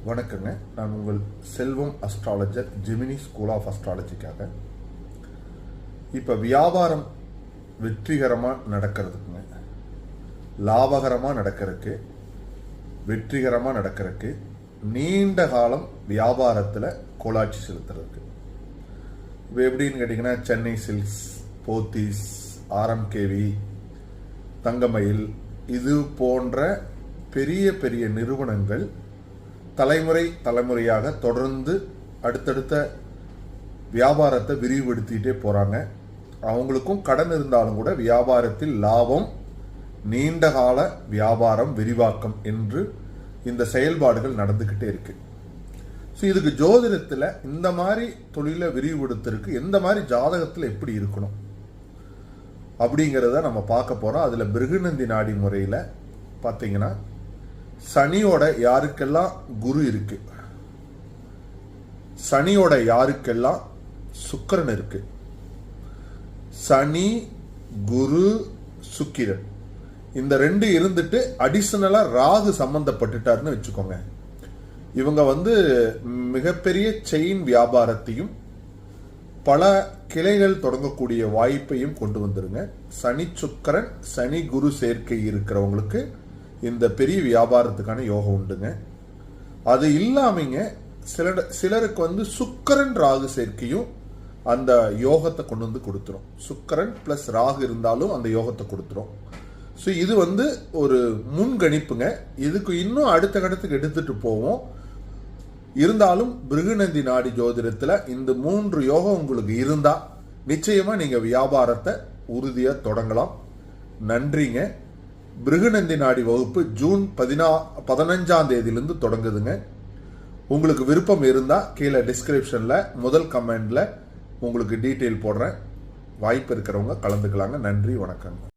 வணக்கங்க. நான் உங்கள் செல்வம் அஸ்ட்ராலஜர், ஜெமினி ஸ்கூல் ஆஃப் அஸ்ட்ராலஜிக்காக. இப்போ வியாபாரம் வெற்றிகரமாக நடக்கிறதுக்குங்க, லாபகரமாக நடக்கிறதுக்கு, வெற்றிகரமாக நடக்கிறதுக்கு, நீண்ட காலம் வியாபாரத்தில் கோலாட்சி செலுத்துறதுக்கு இப்போ எப்படின்னு கேட்டிங்கன்னா, சென்னை சில்க்ஸ், போத்தீஸ், ஆர்எம்கேவி, தங்கமயில் இது போன்ற பெரிய பெரிய நிறுவனங்கள் தலைமுறையாக தொடர்ந்து அடுத்தடுத்த வியாபாரத்தை விரிவுபடுத்திட்டே போகிறாங்க. அவங்களுக்கும் கடன் இருந்தாலும் கூட வியாபாரத்தில் லாபம், நீண்டகால வியாபாரம், விரிவாக்கம் என்று இந்த செயல்பாடுகள் நடந்துக்கிட்டே இருக்கு. ஸோ இதுக்கு ஜோதிடத்தில் இந்த மாதிரி தொழிலை விரிவுபடுத்துறதுக்கு எந்த மாதிரி ஜாதகத்தில் எப்படி இருக்கணும் அப்படிங்கிறத நம்ம பார்க்க போகிறோம். அதில் பிருகுநந்தி நாடி முறையில் பார்த்தீங்கன்னா, சனியோட யாருக்கெல்லாம் குரு இருக்கு, சனியோட யாருக்கெல்லாம் சுக்கிரன் இருக்கு, சனி குரு சுக்கிரன் இந்த ரெண்டு இருந்துட்டு அடிஷனலா ராகு சம்பந்தப்பட்டுட்டாருன்னு வச்சுக்கோங்க. இவங்க மிகப்பெரிய செயின் வியாபாரத்தையும் பல கிளைகள் தொடங்கக்கூடிய வாய்ப்பையும் கொண்டு வந்துருங்க. சனி சுக்கிரன், சனி குரு சேர்க்கை இருக்கிறவங்களுக்கு இந்த பெரிய வியாபாரத்துக்கான யோகம் உண்டுங்க. அது இல்லாமங்க சிலருக்கு சுக்கிரன் ராகு சேர்க்கையும் அந்த யோகத்தை கொண்டு வந்து கொடுத்துரும். சுக்கிரன் பிளஸ் ராகு இருந்தாலும் அந்த யோகத்தை கொடுத்துரும். ஸோ இது ஒரு முன்கணிப்புங்க. இதுக்கு இன்னும் அடுத்த கட்டத்துக்கு எடுத்துட்டு போவோம். இருந்தாலும் பிருகுநந்தி நாடி ஜோதிடத்தில் இந்த 3 யோகம் உங்களுக்கு இருந்தா நிச்சயமா நீங்க வியாபாரத்தை உறுதியா தொடங்கலாம். நன்றிங்க. பிருகுநந்தி நாடி வகுப்பு ஜூன் 15ஆம் தேதியிலிருந்து தொடங்குதுங்க. உங்களுக்கு விருப்பம் இருந்தா கீழே டிஸ்கிரிப்ஷன்ல முதல் கமெண்ட்ல உங்களுக்கு டீட்டெயில் போடுறேன். வாய்ப்பு இருக்கிறவங்க கலந்துக்கலாங்க. நன்றி, வணக்கம்.